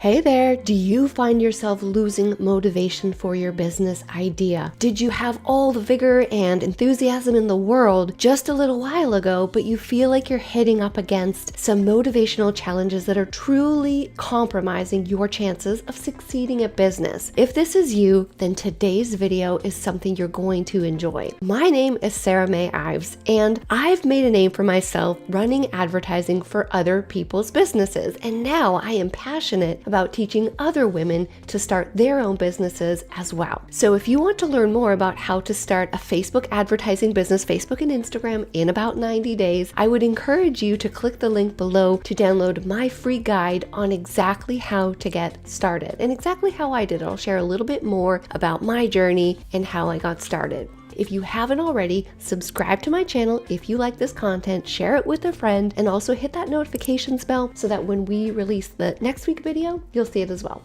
Hey there, do you find yourself losing motivation for your business idea? Did you have all the vigor and enthusiasm in the world just a little while ago, but you feel like you're hitting up against some motivational challenges that are truly compromising your chances of succeeding at business? If this is you, then today's video is something you're going to enjoy. My name is Sarah May Ives, and I've made a name for myself running advertising for other people's businesses, and now I am passionate about teaching other women to start their own businesses as well. So if you want to learn more about how to start a Facebook advertising business, Facebook and Instagram, in about 90 days, I would encourage you to click the link below to download my free guide on exactly how to get started and exactly how I did it. I'll share a little bit more about my journey and how I got started. If you haven't already, subscribe to my channel if you like this content, share it with a friend, and also hit that notifications bell so that when we release the next week video, you'll see it as well.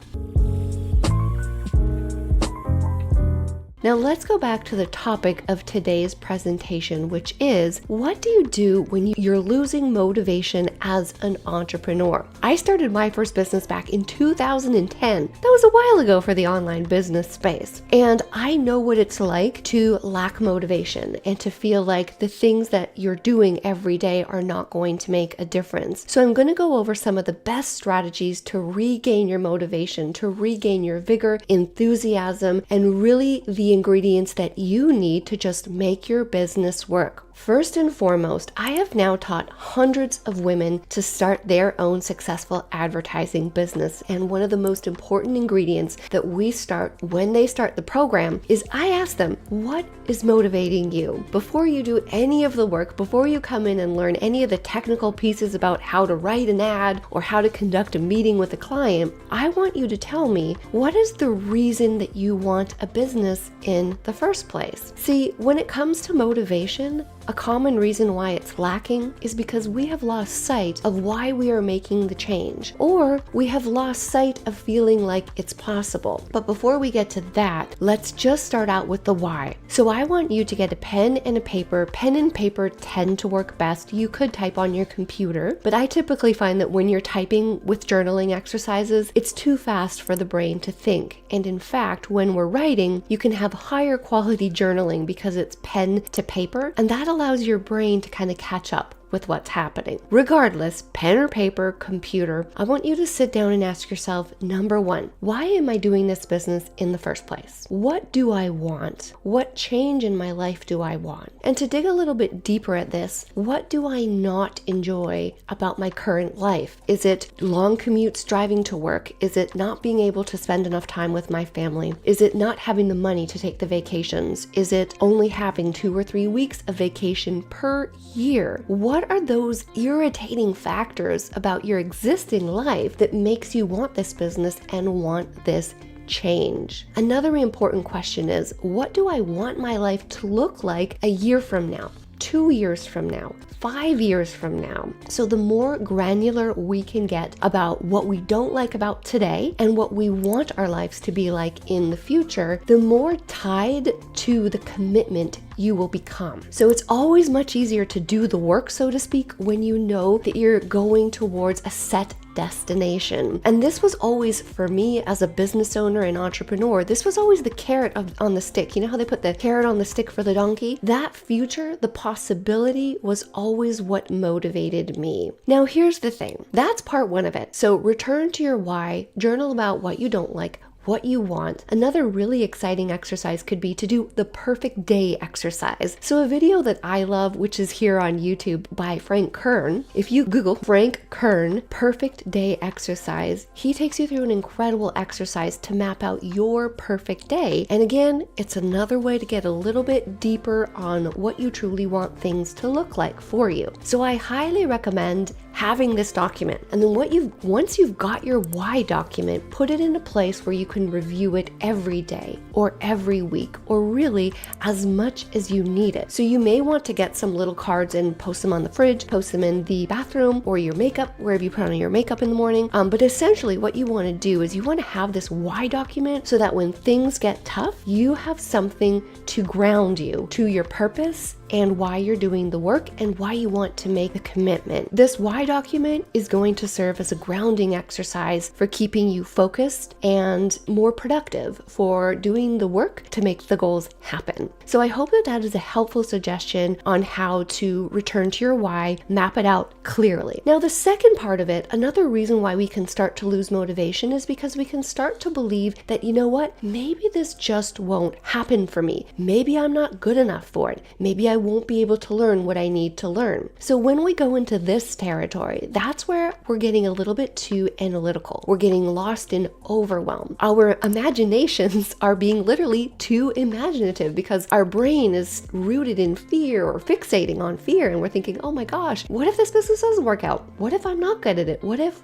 Now let's go back to the topic of today's presentation, which is, what do you do when you're losing motivation as an entrepreneur? I started my first business back in 2010. That was a while ago for the online business space. And I know what it's like to lack motivation and to feel like the things that you're doing every day are not going to make a difference. So I'm going to go over some of the best strategies to regain your motivation, to regain your vigor, enthusiasm, and really the ingredients that you need to just make your business work. First and foremost, I have now taught hundreds of women to start their own successful advertising business. And one of the most important ingredients that we start when they start the program is I ask them, what is motivating you? Before you do any of the work, before you come in and learn any of the technical pieces about how to write an ad or how to conduct a meeting with a client, I want you to tell me, what is the reason that you want a business in the first place? See, when it comes to motivation, a common reason why it's lacking is because we have lost sight of why we are making the change, or we have lost sight of feeling like it's possible. But before we get to that, let's just start out with the why. So I want you to get a pen and a paper. Pen and paper tend to work best. You could type on your computer, but I typically find that when you're typing with journaling exercises, it's too fast for the brain to think. And in fact, when we're writing, you can have higher quality journaling because it's pen to paper, and that allows your brain to kind of catch up with what's happening. Regardless, pen or paper, computer, I want you to sit down and ask yourself, number one, why am I doing this business in the first place? What do I want? What change in my life do I want? And to dig a little bit deeper at this, what do I not enjoy about my current life? Is it long commutes driving to work? Is it not being able to spend enough time with my family? Is it not having the money to take the vacations? Is it only having 2 or 3 weeks of vacation per year? What are those irritating factors about your existing life that makes you want this business and want this change? Another important question is, what do I want my life to look like a year from now, 2 years from now, 5 years from now? So the more granular we can get about what we don't like about today and what we want our lives to be like in the future, the more tied to the commitment you will become. So it's always much easier to do the work, so to speak, when you know that you're going towards a set destination. And this was always, for me as a business owner and entrepreneur, this was always the carrot on the stick. You know how they put the carrot on the stick for the donkey? That future, the possibility, was always what motivated me. Now here's the thing. That's part one of it. So return to your why, journal about what you don't like, what you want. Another really exciting exercise could be to do the perfect day exercise. So a video that I love, which is here on YouTube by Frank Kern, if you Google Frank Kern perfect day exercise, he takes you through an incredible exercise to map out your perfect day. And again, it's another way to get a little bit deeper on what you truly want things to look like for you. So I highly recommend having this document. And then once you've got your why document, put it in a place where you can review it every day or every week, or really as much as you need it. So you may want to get some little cards and post them on the fridge, post them in the bathroom or your makeup, wherever you put on your makeup in the morning. But essentially what you want to do is you want to have this why document so that when things get tough, you have something to ground you to your purpose and why you're doing the work and why you want to make the commitment. This why document is going to serve as a grounding exercise for keeping you focused and more productive for doing the work to make the goals happen. So I hope that that is a helpful suggestion on how to return to your why, map it out clearly. Now, the second part of it, another reason why we can start to lose motivation is because we can start to believe that, you know what, maybe this just won't happen for me. Maybe I'm not good enough for it. Maybe I won't be able to learn what I need to learn. So when we go into this territory, that's where we're getting a little bit too analytical. We're getting lost in overwhelm. Our imaginations are being literally too imaginative because our brain is rooted in fear or fixating on fear. And we're thinking, oh my gosh, what if this business doesn't work out? What if I'm not good at it? What if?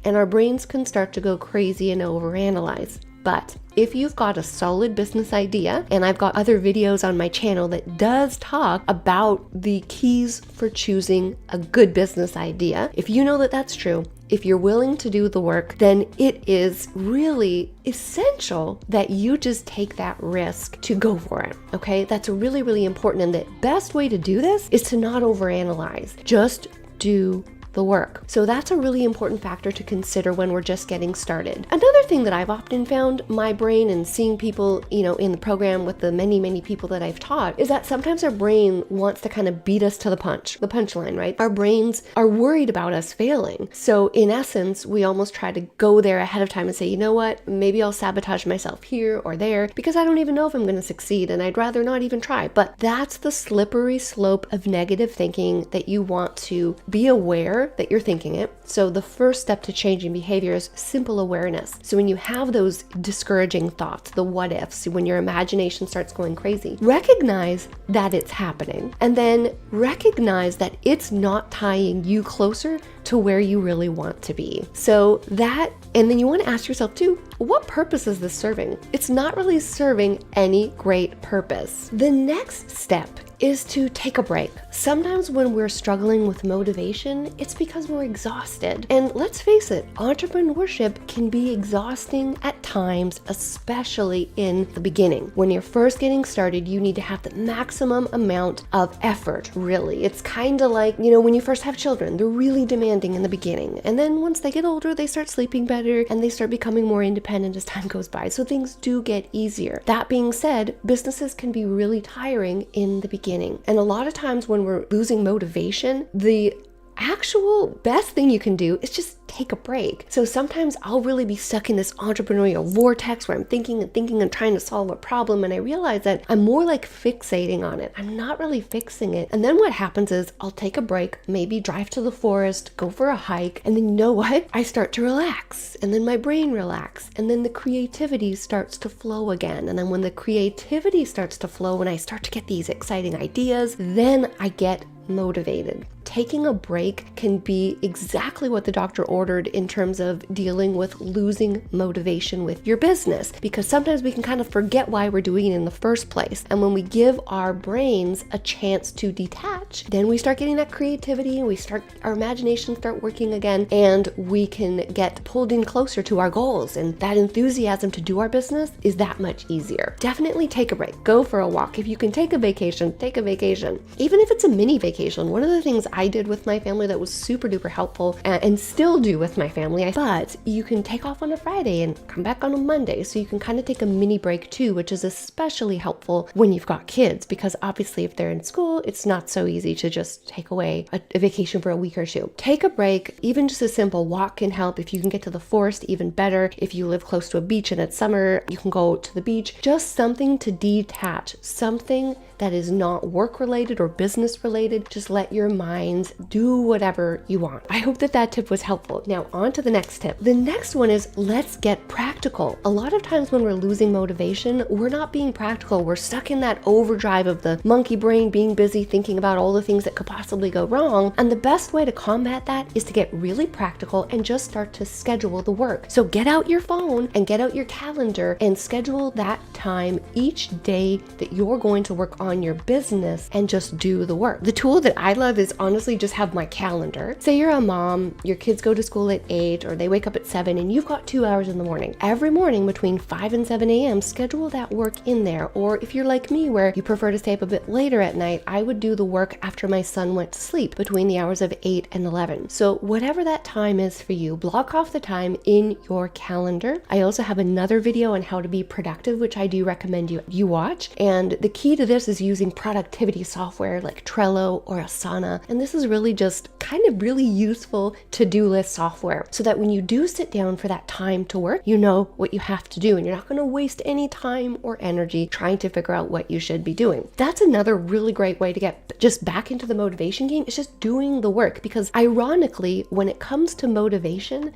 And our brains can start to go crazy and overanalyze. But if you've got a solid business idea, and I've got other videos on my channel that does talk about the keys for choosing a good business idea, if you know that that's true, if you're willing to do the work, then it is really essential that you just take that risk to go for it, okay? That's really, really important. And the best way to do this is to not overanalyze. Just do the work. So that's a really important factor to consider when we're just getting started. Another thing that I've often found my brain and seeing people, in the program with the many, many people that I've taught is that sometimes our brain wants to kind of beat us to the punchline, right? Our brains are worried about us failing. So in essence, we almost try to go there ahead of time and say, you know what, maybe I'll sabotage myself here or there because I don't even know if I'm going to succeed and I'd rather not even try. But that's the slippery slope of negative thinking that you want to be aware that you're thinking it. So the first step to changing behavior is simple awareness. So when you have those discouraging thoughts, the what ifs, when your imagination starts going crazy, recognize that it's happening and then recognize that it's not tying you closer to where you really want to be. So that, and then you want to ask yourself too, what purpose is this serving? It's not really serving any great purpose. The next step is to take a break. Sometimes when we're struggling with motivation, it's because we're exhausted. And let's face it, entrepreneurship can be exhausting at times, especially in the beginning. When you're first getting started, you need to have the maximum amount of effort, really. It's kind of like, when you first have children, they're really demanding in the beginning. And then once they get older, they start sleeping better and they start becoming more independent as time goes by. So things do get easier. That being said, businesses can be really tiring in the beginning. And a lot of times when we're losing motivation, the actual best thing you can do is just take a break. So sometimes I'll really be stuck in this entrepreneurial vortex where I'm thinking and trying to solve a problem, and I realize that I'm more like fixating on it. I'm not really fixing it. And then what happens is I'll take a break, maybe drive to the forest, go for a hike, and then you know what? I start to relax, and then my brain relaxes, and then the creativity starts to flow again. And then when the creativity starts to flow and I start to get these exciting ideas, then I get motivated. Taking a break can be exactly what the doctor ordered in terms of dealing with losing motivation with your business, because sometimes we can kind of forget why we're doing it in the first place. And when we give our brains a chance to detach, then we start getting that creativity and our imagination start working again, and we can get pulled in closer to our goals, and that enthusiasm to do our business is that much easier. Definitely take a break. Go for a walk. If you can take a vacation, take a vacation. Even if it's a mini vacation. One of the things I did with my family that was super duper helpful and still do with my family, but you can take off on a Friday and come back on a Monday. So you can kind of take a mini break too, which is especially helpful when you've got kids, because obviously if they're in school, it's not so easy to just take away a vacation for a week or two. Take a break. Even just a simple walk can help. If you can get to the forest, even better. If you live close to a beach and it's summer, you can go to the beach. Just something to detach, something that is not work related or business related. Just let your mind do whatever you want. I hope that tip was helpful. Now on to the next tip. The next one is let's get practical. A lot of times when we're losing motivation, we're not being practical. We're stuck in that overdrive of the monkey brain, being busy thinking about all the things that could possibly go wrong. And the best way to combat that is to get really practical and just start to schedule the work. So get out your phone and get out your calendar and schedule that time each day that you're going to work on your business and just do the work. The tool that I love is on honestly just have my calendar. Say you're a mom, your kids go to school at 8 or they wake up at 7 and you've got 2 hours in the morning. Every morning between 5 and 7 a.m., schedule that work in there. Or if you're like me where you prefer to stay up a bit later at night, I would do the work after my son went to sleep between the hours of 8 and 11. So whatever that time is for you, block off the time in your calendar. I also have another video on how to be productive, which I do recommend you watch. And the key to this is using productivity software like Trello or Asana. And this is really just kind of really useful to-do list software so that when you do sit down for that time to work, you know what you have to do and you're not going to waste any time or energy trying to figure out what you should be doing. That's another really great way to get just back into the motivation game, is just doing the work, because ironically, when it comes to motivation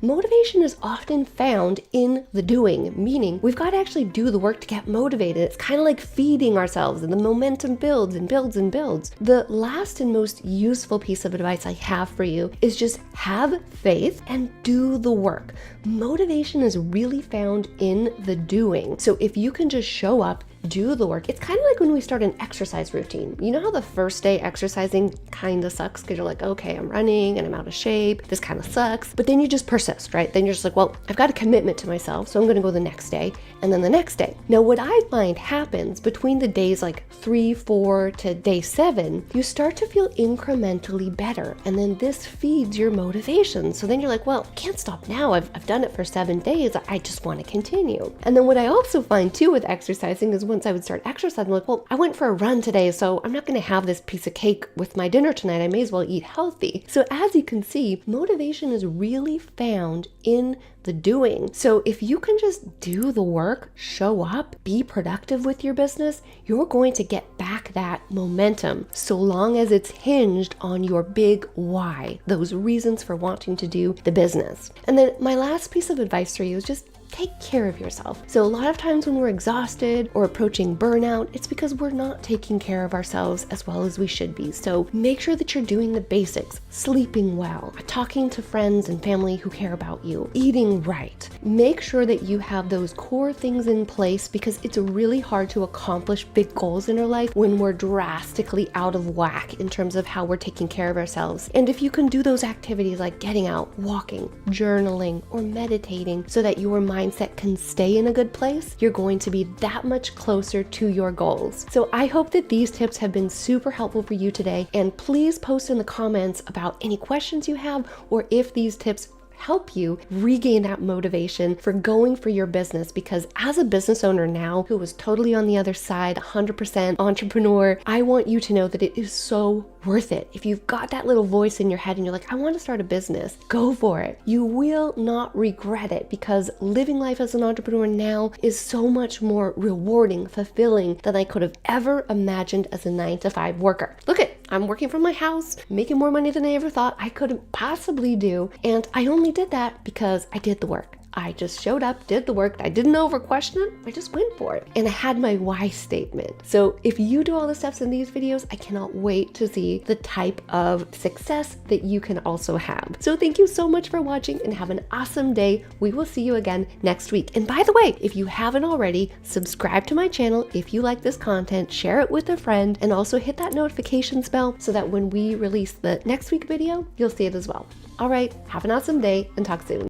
is often found in the doing, meaning we've got to actually do the work to get motivated. It's kind of like feeding ourselves and the momentum builds and builds and builds. The last and most useful piece of advice I have for you is just have faith and do the work. Motivation is really found in the doing. So if you can just show up, do the work. It's kind of like when we start an exercise routine. You know how the first day exercising kind of sucks because you're like, okay, I'm running and I'm out of shape. This kind of sucks. But then you just persist, right? Then you're just like, well, I've got a commitment to myself, so I'm going to go the next day and then the next day. Now, what I find happens between the days like 3, 4 to day 7, you start to feel incrementally better. And then this feeds your motivation. So then you're like, well, I can't stop now. I've done it for 7 days. I just want to continue. And then what I also find too with exercising is once I would start exercising, I'm like, well, I went for a run today, so I'm not going to have this piece of cake with my dinner tonight. I may as well eat healthy. So as you can see, motivation is really found in the doing. So if you can just do the work, show up, be productive with your business, you're going to get back that momentum, so long as it's hinged on your big why, those reasons for wanting to do the business. And then my last piece of advice for you is just take care of yourself. So a lot of times when we're exhausted or approaching burnout, it's because we're not taking care of ourselves as well as we should be. So make sure that you're doing the basics, sleeping well, talking to friends and family who care about you, eating right. Make sure that you have those core things in place, because it's really hard to accomplish big goals in our life when we're drastically out of whack in terms of how we're taking care of ourselves. And if you can do those activities like getting out, walking, journaling, or meditating so that your mindset can stay in a good place, you're going to be that much closer to your goals. So I hope that these tips have been super helpful for you today, and please post in the comments about any questions you have, or if these tips help you regain that motivation for going for your business. Because as a business owner now who is totally on the other side, 100% entrepreneur, I want you to know that it is so worth it. If you've got that little voice in your head and you're like, I want to start a business, go for it. You will not regret it, because living life as an entrepreneur now is so much more rewarding, fulfilling than I could have ever imagined as a 9-to-5 worker. Look at, I'm working from my house, making more money than I ever thought I could possibly do. And I only did that because I did the work. I just showed up, did the work. I didn't over question it. I just went for it. And I had my why statement. So if you do all the steps in these videos, I cannot wait to see the type of success that you can also have. So thank you so much for watching, and have an awesome day. We will see you again next week. And by the way, if you haven't already, subscribe to my channel if you like this content, share it with a friend, and also hit that notifications bell so that when we release the next week video, you'll see it as well. All right, have an awesome day and talk soon.